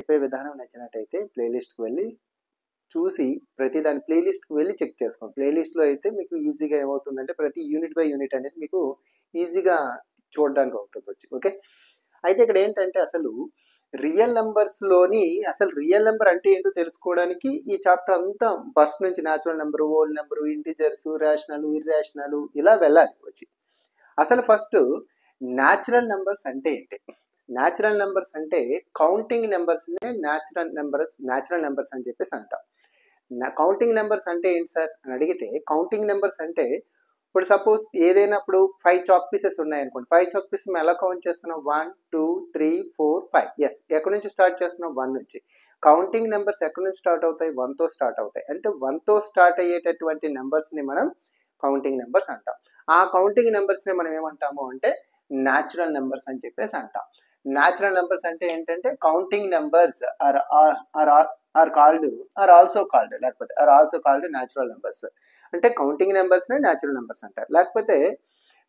చెప్పే విధానం నచ్చినట్టయితే ప్లేలిస్ట్కి వెళ్ళి చూసి ప్రతి దాని ప్లేలిస్ట్కి వెళ్ళి చెక్ చేసుకోండి. ప్లేలిస్ట్లో అయితే మీకు ఈజీగా ఏమవుతుందంటే ప్రతి యూనిట్ బై యూనిట్ అనేది మీకు ఈజీగా చూడడానికి అవుతుంది. ఓకే, అయితే ఇక్కడ ఏంటంటే అసలు రియల్ నెంబర్స్లోని అసలు రియల్ నెంబర్ అంటే ఏంటో తెలుసుకోవడానికి ఈ చాప్టర్ అంతా ఫస్ట్ నుంచి natural number, whole number, integers, rational, irrational ఇలా వెళ్ళాలి వచ్చి. అసలు ఫస్ట్ న్యాచురల్ నెంబర్స్ అంటే ఏంటి? న్యాచురల్ నెంబర్స్ అంటే కౌంటింగ్ నెంబర్స్నే న్యాచురల్ నెంబర్స్ అని చెప్పేసి అంటాం. కౌంటింగ్ నెంబర్స్ అంటే ఏంటి సార్ అని అడిగితే, కౌంటింగ్ నెంబర్స్ అంటే ఇప్పుడు సపోజ్ ఏదైనా ఇప్పుడు 5 చాక్ పీసెస్ ఉన్నాయనుకోండి. 5 చాక్ పీసెస్ మేము ఎలా కౌంట్ చేస్తున్నాం? 1 2 3 4 5. ఎస్, ఎక్కడి నుంచి స్టార్ట్ చేస్తున్నాం? 1 నుంచి. కౌంటింగ్ నెంబర్స్ ఎక్కడి నుంచి స్టార్ట్ అవుతాయి? 1తో స్టార్ట్ అవుతాయి. అంటే 1తో స్టార్ట్ అయ్యేటటువంటి నెంబర్స్ని మనం కౌంటింగ్ నెంబర్స్ అంటాం. ఆ కౌంటింగ్ నెంబర్స్ని మనం ఏమంటాము అంటే న్యాచురల్ నెంబర్స్ అని చెప్పేసి అంటాం. న్యాచురల్ నెంబర్స్ అంటే ఏంటంటే counting numbers are also called natural numbers. అంటే కౌంటింగ్ నెంబర్స్నే న్యాచురల్ నెంబర్స్ అంటారు. లేకపోతే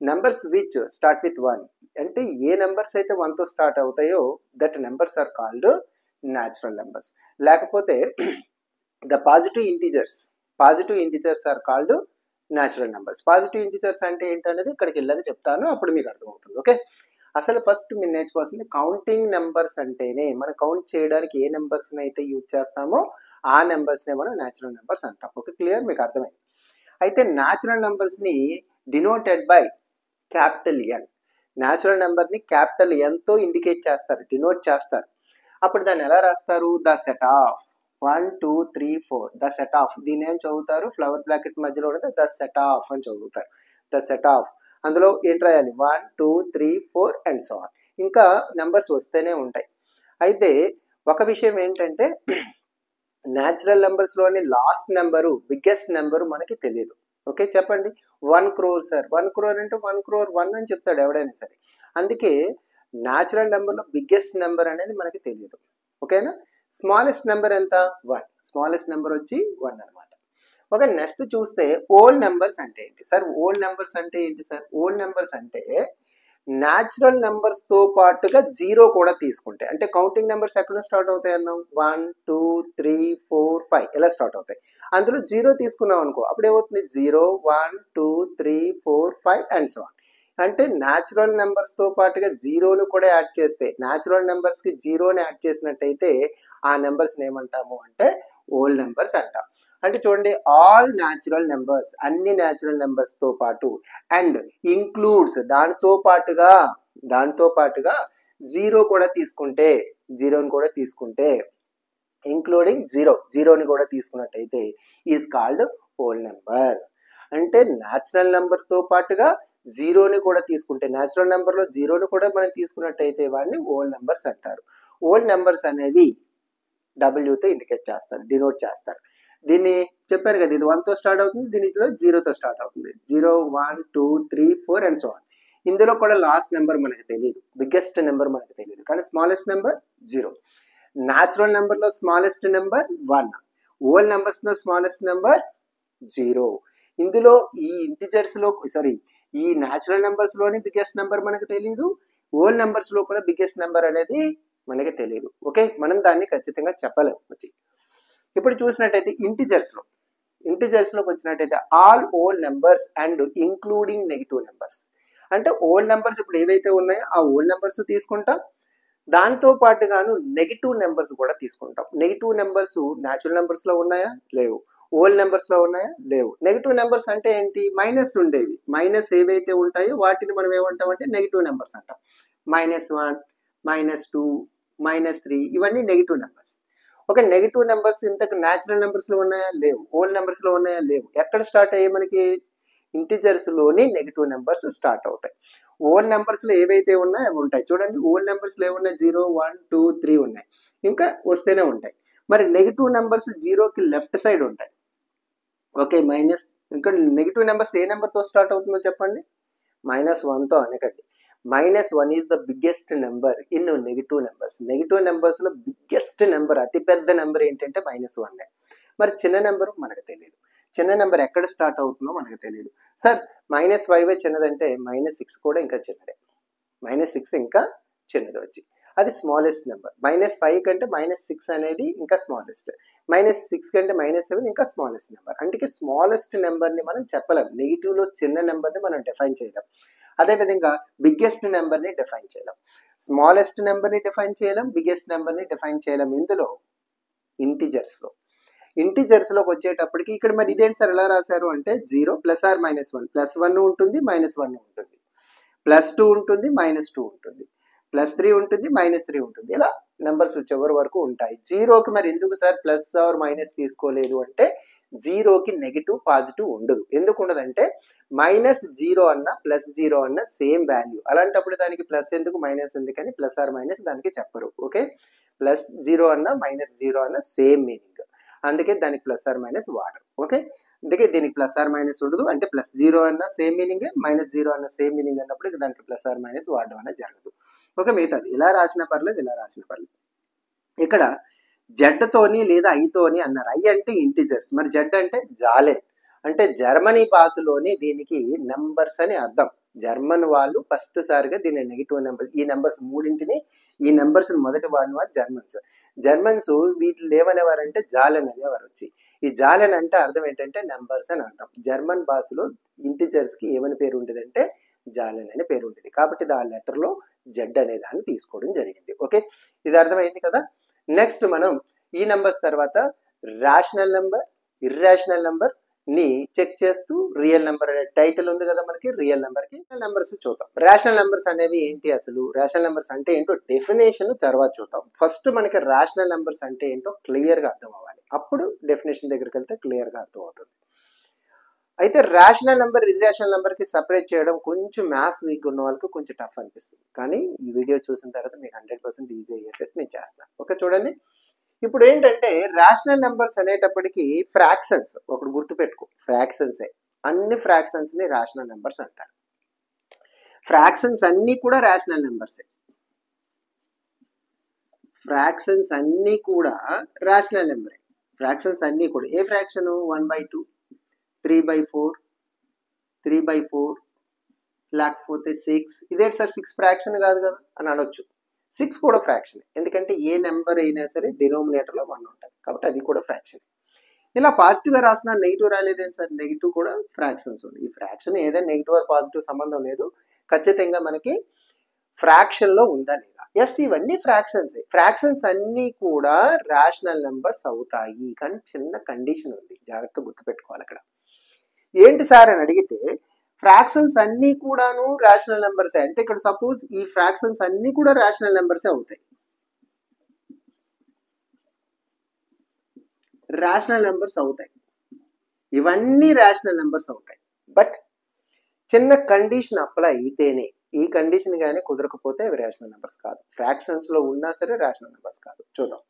నెంబర్స్ విచ్ స్టార్ట్ విత్ 1, అంటే ఏ నెంబర్స్ అయితే 1తో స్టార్ట్ అవుతాయో that numbers are called natural numbers. లేకపోతే the positive integers are called natural numbers. Positive integers అంటే ఏంటనేది ఇక్కడికి వెళ్ళాక చెప్తాను, అప్పుడు మీకు అర్థమవుతుంది. ఓకే, అసలు ఫస్ట్ మీరు నేర్చుకోవాల్సింది కౌంటింగ్ నెంబర్స్ అంటేనే మనం కౌంట్ చేయడానికి ఏ నెంబర్స్ని అయితే యూజ్ చేస్తామో ఆ నెంబర్స్నే మనం న్యాచురల్ నెంబర్స్ అంటాం. ఓకే, క్లియర్, మీకు అర్థమైంది. అయితే న్యాచురల్ నెంబర్స్ని denoted by capital N. Natural నెంబర్ని క్యాపిటల్ ఎన్తో ఇండికేట్ చేస్తారు, డినోట్ చేస్తారు. అప్పుడు దాన్ని ఎలా రాస్తారు? The set of 1 2 3 4, the set of. దీన్ని ఏం చదువుతారు? ఫ్లవర్ బ్రాకెట్ మధ్యలో ఉంటే ద సెట్ ఆఫ్ అని చదువుతారు. ద సెట్ ఆఫ్, అందులో ఏంటి రాయాలి? 1 2 3 4 అండ్ సో ఆన్. ఇంకా నెంబర్స్ వస్తూనే ఉంటాయి. అయితే ఒక విషయం ఏంటంటే న్యాచురల్ నెంబర్స్లోని లాస్ట్ నెంబరు, బిగ్గెస్ట్ నెంబరు మనకి తెలియదు. ఓకే, చెప్పండి. 1 crore సార్. 1 crore అంటే 1 crore 1 అని చెప్తాడు ఎవడైనా సరే. అందుకే న్యాచురల్ నెంబర్లో బిగ్గెస్ట్ నెంబర్ అనేది మనకి తెలియదు. ఓకేనా? స్మాలెస్ట్ నెంబర్ ఎంత? 1. స్మాలెస్ట్ నెంబర్ వచ్చి 1 అనమాట. ఓకే, నెక్స్ట్ చూస్తే ఓల్ నెంబర్స్ అంటే ఏంటి సార్? ఓల్ నెంబర్స్ అంటే ఏంటి సార్? ఓల్ నెంబర్స్ అంటే న్యాచురల్ నెంబర్స్ తో పాటుగా 0 కూడా తీసుకుంటే, అంటే కౌంటింగ్ నెంబర్స్ ఎక్కడ స్టార్ట్ అవుతాయి అన్నాం? 1 2 3 4 5 ఇలా స్టార్ట్ అవుతాయి. అందులో 0 తీసుకున్నాం అనుకో, అప్పుడు ఏమవుతుంది? 0 1 2 3 4 5 అండ్ సో ఆన్. అంటే న్యాచురల్ నెంబర్స్ తో పాటుగా 0ను కూడా యాడ్ చేస్తే, న్యాచురల్ నెంబర్స్ కి 0ని యాడ్ చేసినట్టయితే ఆ నెంబర్స్ ఏమంటాము అంటే ఓల్ నెంబర్స్ అంటాం. అంటే చూడండి, ఆల్ న్యాచురల్ నెంబర్స్, అన్ని న్యాచురల్ నెంబర్స్ తో పాటు, అండ్ ఇంక్లూడ్స్ దానితో పాటుగా 0 కూడా తీసుకుంటే, 0ని కూడా తీసుకుంటే, ఇంక్లూడింగ్ 0ని కూడా తీసుకున్నట్టయితే ఈజ్ కాల్డ్ హోల్ నెంబర్. అంటే న్యాచురల్ నెంబర్ తో పాటుగా 0ని కూడా తీసుకుంటే, న్యాచురల్ నెంబర్లో 0ని కూడా మనం తీసుకున్నట్టయితే వాడిని హోల్ నెంబర్స్ అంటారు. హోల్ నెంబర్స్ అనేవి డబ్ల్యూతో ఇండికేట్ చేస్తారు, డినోట్ చేస్తారు. దీన్ని చెప్పారు కదా, ఇది 1తో స్టార్ట్ అవుతుంది, దీనిలో 0తో స్టార్ట్ అవుతుంది. 0 1 2 3 4 అండ్ సో ఆన్. ఇందులో కూడా లాస్ట్ నెంబర్ మనకు తెలియదు, బిగ్గెస్ట్ నెంబర్ మనకు తెలియదు, కానీ స్మాలెస్ట్ నెంబర్ 0. న్యాచురల్ నెంబర్లో స్మాలెస్ట్ నెంబర్ 1, హోల్ నెంబర్స్లో స్మాలెస్ట్ నెంబర్ 0. ఇందులో ఈ ఇంటిజర్స్లో ఈ న్యాచురల్ నెంబర్స్లోని బిగ్గెస్ట్ నెంబర్ మనకు తెలియదు, హోల్ నెంబర్స్లో కూడా బిగ్గెస్ట్ నెంబర్ అనేది మనకి తెలియదు. ఓకే, మనం దాన్ని ఖచ్చితంగా చెప్పలేము. ఇప్పుడు చూసినట్టయితే ఇంటిజర్స్లోకి వచ్చినట్టయితే all whole numbers and including negative numbers. అంటే ఓల్ నెంబర్స్ ఇప్పుడు ఏవైతే ఉన్నాయో ఆ ఓల్ నెంబర్స్ తీసుకుంటాం, దాంతో పాటుగాను నెగిటివ్ నెంబర్స్ కూడా తీసుకుంటాం. నెగిటివ్ నెంబర్స్ న్యాచురల్ నెంబర్స్లో ఉన్నాయా? లేవు. ఓల్ నెంబర్స్లో ఉన్నాయా? లేవు. నెగిటివ్ నెంబర్స్ అంటే ఏంటి? మైనస్ ఉండేవి. మైనస్ ఏవైతే ఉంటాయో వాటిని మనం ఏమంటామంటే నెగిటివ్ నెంబర్స్ అంటాం. -1 -2 -3 ఇవన్నీ నెగిటివ్ నెంబర్స్. ఒక నెగిటివ్ నెంబర్స్ ఇంతకు న్యాచురల్ నెంబర్స్ లో ఉన్నాయా? లేవు. ఓల్ నెంబర్స్ లో ఉన్నాయా? లేవు. ఎక్కడ స్టార్ట్ అయ్యాయి మనకి? ఇంటిజర్స్ లోని నెగిటివ్ నెంబర్స్ స్టార్ట్ అవుతాయి. ఓల్ నెంబర్స్ లో ఏవైతే ఉన్నాయో అవి ఉంటాయి. చూడండి, ఓల్ నెంబర్స్ లో ఏమున్నాయి? 0 1 2 3 ఉన్నాయి, ఇంకా వస్తూనే ఉంటాయి. మరి నెగిటివ్ నెంబర్స్ 0కి లెఫ్ట్ సైడ్ ఉంటాయి. Okay, minus. ఇంకా నెగిటివ్ నెంబర్స్ ఏ నెంబర్తో స్టార్ట్ అవుతుందో చెప్పండి? -1తో అనకండి. -1 is the biggest number in negative numbers. Negative numbers లో బిగ్గెస్ట్ నెంబర్, అతిపెద్ద నెంబర్ ఏంటంటే -1. మరి చిన్న నెంబర్ మనకు తెలియదు. చిన్న నెంబర్ ఎక్కడ స్టార్ట్ అవుతుందో మనకు తెలియదు. సార్ -5 చిన్నదంటే -6 కూడా ఇంకా చిన్నదే. -6 ఇంకా చిన్నది వచ్చి. అది స్మాలెస్ట్ నెంబర్. -5 కంటే -6 అనేది ఇంకా స్మాలెస్ట్, -6 కంటే -7 ఇంకా స్మాలెస్ట్ నెంబర్. అంటే స్మాలెస్ట్ నెంబర్ని మనం చెప్పలేం, నెగిటివ్లో చిన్న నెంబర్ని మనం డిఫైన్ చేయలేం. అదేవిధంగా బిగ్గెస్ట్ నెంబర్ని డిఫైన్ చేయలేం, స్మాలెస్ట్ నెంబర్ని డిఫైన్ చేయలేం, బిగ్గెస్ట్ నెంబర్ని డిఫైన్ చేయలేం. ఇందులో ఇంటిజర్స్లో, ఇంటిజర్స్లోకి వచ్చేటప్పటికి ఇక్కడ మరి ఇదేంటి సార్ ఎలా రాశారు అంటే 0 ± 1, +1 ఉంటుంది, -1 ఉంటుంది, +2 ఉంటుంది, -2 ఉంటుంది, +3 ఉంటుంది, -3 ఉంటుంది. ఇలా నెంబర్స్ చివరి వరకు ఉంటాయి. జీరోకి మరి ఎందుకు సార్ ప్లస్ ఆర్ మైనస్ తీసుకోలేదు అంటే జీరోకి నెగిటివ్ పాజిటివ్ ఉండదు. ఎందుకు ఉండదంటే -0 అన్న +0 అన్న సేమ్ వాల్యూ. అలాంటప్పుడు దానికి ప్లస్ ఎందుకు మైనస్ ఎందుకని ప్లస్ ఆర్ మైనస్ దానికి చెప్పరు. ఓకే, +0 అన్న -0 అన్న సేమ్ మీనింగ్, అందుకే దానికి ప్లస్ ఆర్ మైనస్ వాడరు. ఓకే, అందుకే దీనికి ప్లస్ ఆర్ మైనస్ ఉండదు. అంటే +0 అన్న సేమ్ మీనింగ్, -0 అన్న సేమ్ మీనింగ్ అన్నప్పుడు దానికి ప్లస్ ఆర్ మైనస్ వాడడం అనేది జరగదు. ఓకే, మిగతాది ఇలా రాసిన పర్లేదు, ఇలా రాసిన పర్లేదు. ఇక్కడ జెడ్ తోని లేదా ఐతోని అన్నారు. ఐ అంటే ఇంటిజర్స్, మరి జెడ్ అంటే జాలెన్, అంటే జర్మనీ భాషలోని దీనికి నెంబర్స్ అని అర్థం. జర్మన్ వాళ్ళు ఫస్ట్ సారిగా దీని నెగిటివ్ నెంబర్స్, ఈ నెంబర్స్ మూడింటిని, ఈ నెంబర్స్ మొదటి వాడినవారు జర్మన్స్. జర్మన్స్ వీటిని ఏమనేవారంటే జాలెన్ అనేవారు. వచ్చి ఈ జాలెన్ అంటే అర్థం ఏంటంటే నెంబర్స్ అని అర్థం. జర్మన్ భాషలో ఇంటిజర్స్ కి ఏమని పేరు ఉండేది అంటే జాలెన్ అనే పేరు ఉండేది. కాబట్టి ఆ లెటర్ లో జెడ్ అనే దాన్ని తీసుకోవడం జరిగింది. ఓకే, ఇది అర్థమైంది కదా. నెక్స్ట్ మనం ఈ నెంబర్స్ తర్వాత రేషనల్ నెంబర్, ఇర్రేషనల్ నెంబర్ ని చెక్ చేస్తూ రియల్ నెంబర్ అనే టైటిల్ ఉంది కదా మనకి, రియల్ నెంబర్ కి నెంబర్స్ చూద్దాం. రేషనల్ నెంబర్స్ అనేవి ఏంటి, అసలు రేషనల్ నెంబర్స్ అంటే ఏంటో డెఫినేషన్ తర్వాత చూద్దాం. ఫస్ట్ మనకి రేషనల్ నెంబర్స్ అంటే ఏంటో క్లియర్ గా అర్థం అవ్వాలి, అప్పుడు డెఫినేషన్ దగ్గరికి వెళ్తే క్లియర్ గా అర్థం అవుతుంది. అయితే రేషనల్ నెంబర్, ఇర్రేషనల్ నెంబర్ కి సపరేట్ చేయడం కొంచెం మ్యాథ్స్ వీక్ ఉన్న వాళ్ళకి కొంచెం టఫ్ అనిపిస్తుంది, కానీ ఈ వీడియో చూసిన తర్వాత మీకు 100% ఈజీ అయ్యేటట్టు నేను చేస్తాను. ఓకే, చూడండి. ఇప్పుడు ఏంటంటే రేషనల్ నెంబర్స్ అనేటప్పటికి ఫ్రాక్షన్స్, ఒకటి గుర్తుపెట్టుకో, ఫ్రాక్షన్సే, అన్ని ఫ్రాక్షన్స్ ని రేషనల్ నెంబర్స్ అంటారు. ఫ్రాక్షన్స్ అన్ని కూడా రేషనల్ నెంబర్సే, ఫ్రాక్షన్స్ అన్ని కూడా రేషనల్ నెంబరే. ఫ్రాక్షన్స్ అన్ని కూడా ఏ ఫ్రాక్షన్ 1/2, 3/4, 3/4, లేకపోతే 6. ఇదేంటి సార్ 6 ఫ్రాక్షన్ కాదు కదా అని అనొచ్చు. 6 కూడా ఫ్రాక్షన్, ఎందుకంటే ఏ నెంబర్ అయినా సరే డినోమినేటర్లో 1 ఉంటుంది కాబట్టి అది కూడా ఫ్రాక్షన్. ఇలా పాజిటివ్గా రాసిన నెగిటివ్ రాలేదేం సార్, నెగిటివ్ కూడా ఫ్రాక్షన్స్ ఉంది. ఈ ఫ్రాక్షన్ ఏదైనా నెగిటివ్ ఆర్ పాజిటివ్ సంబంధం లేదు, ఖచ్చితంగా మనకి ఫ్రాక్షన్లో ఉందా లేదా. ఎస్, ఇవన్నీ ఫ్రాక్షన్స్. ఫ్రాక్షన్స్ అన్నీ కూడా రేషనల్ నెంబర్స్ అవుతాయి, కానీ చిన్న కండిషన్ ఉంది, జాగ్రత్తగా గుర్తుపెట్టుకోవాలి. అక్కడ ఏంటి సార్ అని అడిగితే ఫ్రాక్షన్స్ అన్ని కూడాను రేషనల్ నెంబర్స్ అంటే ఇక్కడ సపోజ్ ఈ ఫ్రాక్షన్స్ అన్ని కూడా రేషనల్ నెంబర్స్ అవుతాయి, రేషనల్ నెంబర్స్ అవుతాయి, ఇవన్నీ రేషనల్ నెంబర్స్ అవుతాయి. బట్ చిన్న కండిషన్ అప్లై అయితేనే, ఈ కండిషన్ కానీ కుదరకపోతే అవి రేషనల్ నెంబర్స్ కాదు. ఫ్రాక్షన్స్ లో ఉన్నా సరే రేషనల్ నెంబర్స్ కాదు. చూద్దాం.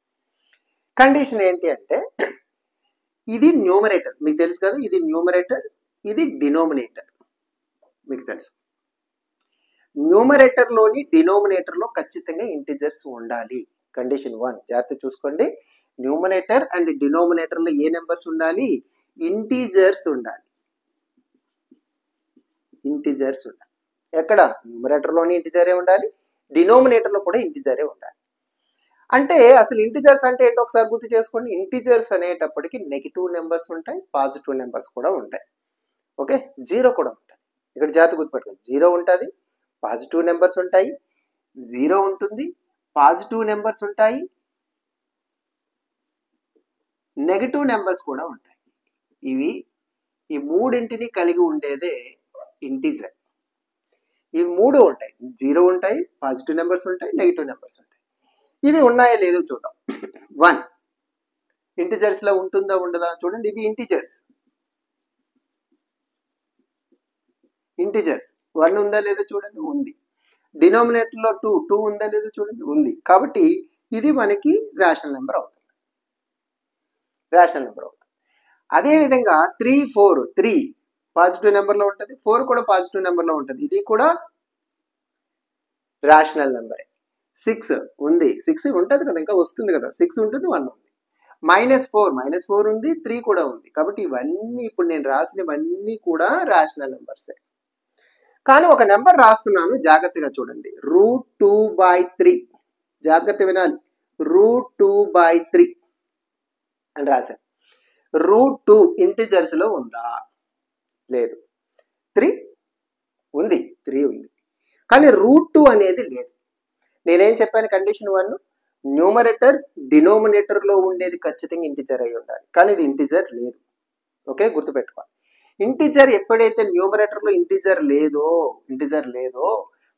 కండిషన్ ఏంటి అంటే ఇది న్యూమరేటర్, మీకు తెలుసు కదా, ఇది న్యూమరేటర్, ఇది డినోమినేటర్, మీకు తెలుసు. న్యూమరేటర్ లోని డినోమినేటర్ లో ఖచ్చితంగా ఇంటిజర్స్ ఉండాలి. కండిషన్ 1 జాగ్రత్త చూసుకోండి. న్యూమరేటర్ అండ్ డినోమినేటర్ లో ఏ నెంబర్స్ ఉండాలి, ఇంటిజర్స్ ఉండాలి, ఇంటిజర్స్ ఉండాలి. ఎక్కడ న్యూమరేటర్ లోని ఇంటిజరే ఉండాలి, డినోమినేటర్ లో కూడా ఇంటిజరే ఉండాలి. అంటే అసలు ఇంటిజర్స్ అంటే ఏంటో ఒకసారి గుర్తు చేసుకోండి. ఇంటిజర్స్ అనేటప్పటికి నెగిటివ్ నెంబర్స్ ఉంటాయి, పాజిటివ్ నెంబర్స్ కూడా ఉంటాయి. ఓకే, జీరో కూడా ఉంటుంది. ఇక్కడ జాగ్రత్త గుర్తుపెట్టుకోండి, జీరో ఉంటుంది, పాజిటివ్ నెంబర్స్ ఉంటాయి, జీరో ఉంటుంది, పాజిటివ్ నెంబర్స్ ఉంటాయి, నెగటివ్ నెంబర్స్ కూడా ఉంటాయి. ఇవి ఈ మూడింటిని కలిగి ఉండేదే ఇంటిజర్. ఇవి మూడు ఉంటాయి, జీరో ఉంటాయి, పాజిటివ్ నెంబర్స్ ఉంటాయి, నెగిటివ్ నెంబర్స్ ఉంటాయి. ఇవి ఉన్నాయో లేదో చూద్దాం. 1 ఇంటిజర్స్ లో ఉంటుందా ఉండదా చూడండి. ఇవి ఇంటిజర్స్, ఇంటిజర్స్ 1 ఉందా లేదో చూడండి, ఉంది. డినోమినేటర్ లో 2 ఉందా లేదో చూడండి, ఉంది. కాబట్టి ఇది మనకి రేషనల్ నెంబర్ అవుతుంది, రేషనల్ నెంబర్ అవుతుంది. అదేవిధంగా 3, 4, 3 పాజిటివ్ నెంబర్ లో ఉంటుంది, 4 కూడా పాజిటివ్ నెంబర్ లో ఉంటుంది, ఇది కూడా రేషనల్ నెంబరే. 6 ఉంది, 6 ఉంటుంది కదా, ఇంకా వస్తుంది కదా, 6 ఉంటుంది, 1 ఉంది. -4 ఉంది, 3 కూడా ఉంది. కాబట్టి ఇవన్నీ ఇప్పుడు నేను రాసినవన్నీ కూడా రేషనల్ నెంబర్సే. కానీ ఒక నెంబర్ రాస్తున్నాను, జాగ్రత్తగా చూడండి. √2/3 జాగ్రత్త వినాలి. √2/3 అని రాశాను. √2 ఇంటిజర్స్ లో ఉందా? లేదు. 3 ఉంది, 3 ఉంది. కానీ √2 అనేది లేదు. నేనేం చెప్పాను? కండిషన్ 1, న్యూమరేటర్ డినోమినేటర్ లో ఉండేది ఖచ్చితంగా ఇంటిజర్ అయి ఉండాలి. కానీ ఇది ఇంటిజర్ లేదు. ఓకే, గుర్తుపెట్టుకోవాలి. ఇంటిజర్ ఎప్పుడైతే న్యూమరేటర్ లో ఇంటిజర్ లేదో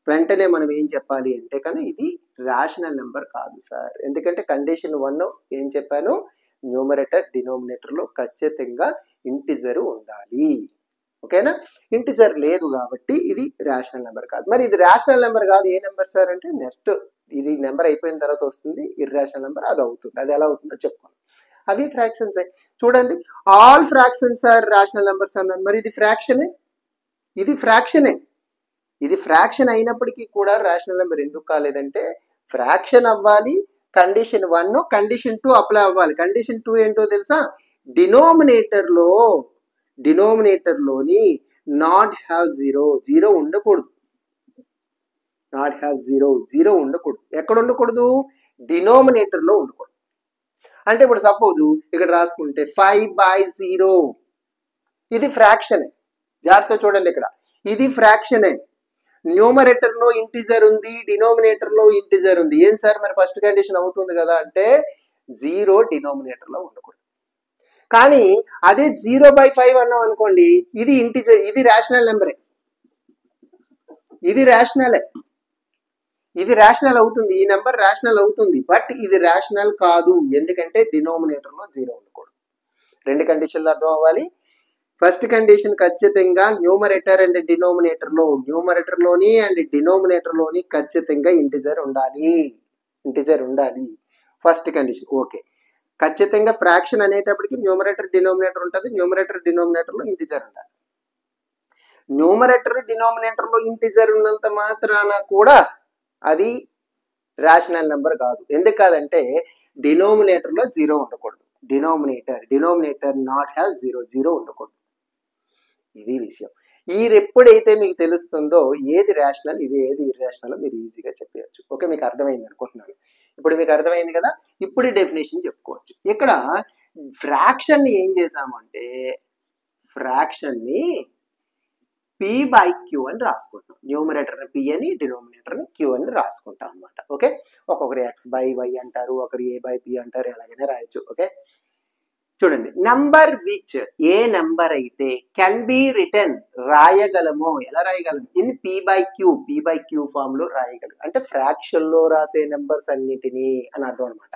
వెంటనే మనం ఏం చెప్పాలి అంటే, కానీ ఇది రేషనల్ నెంబర్ కాదు సార్. ఎందుకంటే కండిషన్ 1 ఏం చెప్పాను? న్యూమరేటర్ డినోమినేటర్ లో ఖచ్చితంగా ఇంటిజర్ ఉండాలి. ఓకేనా? ఇంటిజర్ లేదు కాబట్టి ఇది రేషనల్ నెంబర్ కాదు. మరి ఇది రేషనల్ నెంబర్ కాదు, ఏ నెంబర్ సార్ అంటే నెక్స్ట్ ఇది నెంబర్ అయిపోయిన తర్వాత వస్తుంది ఇర్రేషనల్ నెంబర్. అది అవుతుంది. అది ఎలా అవుతుందో చెప్పుకోండి. అవి ఫ్రాక్షన్స్. చూడండి, all fractions are rational numbers అన్నాను. మరి ఇది ఫ్రాక్షనే. ఇది ఫ్రాక్షన్ అయినప్పటికీ కూడా రేషనల్ నెంబర్ ఎందుకు కాలేదంటే, ఫ్రాక్షన్ అవ్వాలి, కండిషన్ 1 కండిషన్ 2 అప్లై అవ్వాలి. కండిషన్ 2 ఏంటో తెలుసా? డినోమినేటర్లోని నాట్ హ్యావ్ జీరో ఉండకూడదు. జీరో ఉండకూడదు. ఎక్కడ ఉండకూడదు? డినోమినేటర్ లో ఉండకూడదు. అంటే ఇప్పుడు సపోజ్ ఇక్కడ రాసుకుంటే 5/0, ఇది ఫ్రాక్షనే. జాగ్రత్త చూడండి, ఇక్కడ ఇది ఫ్రాక్షనే. న్యూమరేటర్ లో ఇంటిజర్ ఉంది, డినోమినేటర్ లో ఇంటిజర్ ఉంది. ఏం సార్ మరి ఫస్ట్ కండిషన్ అవుతుంది కదా అంటే 0 డినోమినేటర్ లో ఉండకూడదు. కానీ అదే 0/5 అన్నాం అనుకోండి, ఇది ఇంటిజర్, ఇది రేషనల్ నెంబరే, ఇది రేషనల్ అవుతుంది. ఈ నెంబర్ రేషనల్ అవుతుంది. బట్ ఇది రేషనల్ కాదు. ఎందుకంటే డినోమినేటర్ లో 0 ఉండకూడదు. 2 కండిషన్లు అర్థం అవ్వాలి. ఫస్ట్ కండిషన్ ఖచ్చితంగా న్యూమరేటర్ అండ్ డినోమినేటర్ లోని ఖచ్చితంగా ఇంటిజర్ ఉండాలి. First condition. ఓకే, ఖచ్చితంగా ఫ్రాక్షన్ అనేటప్పటికి న్యూమరేటర్ డినోమినేటర్ ఉంటుంది. న్యూమరేటర్ డినోమినేటర్ లో ఇంటిజర్ ఉండాలి. న్యూమరేటర్ డినోమినేటర్ లో ఇంటిజర్ ఉన్నంత మాత్రాన కూడా అది రేషనల్ నెంబర్ కాదు. ఎందుకు కాదంటే డినోమినేటర్ లో 0 ఉండకూడదు. డినోమినేటర్ నాట్ హ్యావ్ 0 ఉండకూడదు. ఇది విషయం. ఈ ఎప్పుడైతే మీకు తెలుస్తుందో ఏది రేషనల్, ఇది ఏది ఇర్రేషనల్ మీరు ఈజీగా చెప్పవచ్చు. ఓకే, మీకు అర్థమైంది అనుకుంటున్నాను. ఇప్పుడు మీకు అర్థమైంది కదా. ఇప్పుడు డెఫినేషన్ చెప్పుకోవచ్చు. ఇక్కడ ఫ్రాక్షన్ ని ఏం చేసామంటే, ఫ్రాక్షన్ ని p/q అని రాసుకుంటాం. న్యూమరేటర్ ని p అని, డినోమినేటర్ ని q అని రాసుకుంటాం అనమాట. ఓకే, ఒక్కొక్కరు x/y అంటారు, ఒకరు a/p అంటారు, ఎలాగైనా రాయొచ్చు. ఓకే, చూడండి, నంబర్ విచ్, ఏ నెంబర్ అయితే కెన్ బి రిటర్న్ రాయగలమో, ఎలా రాయగలం? ఇన్ p/q ఫామ్ లో రాయగలం. అంటే ఫ్రాక్షన్ లో రాసే నెంబర్స్ అన్నిటినీ అని అర్థం అనమాట.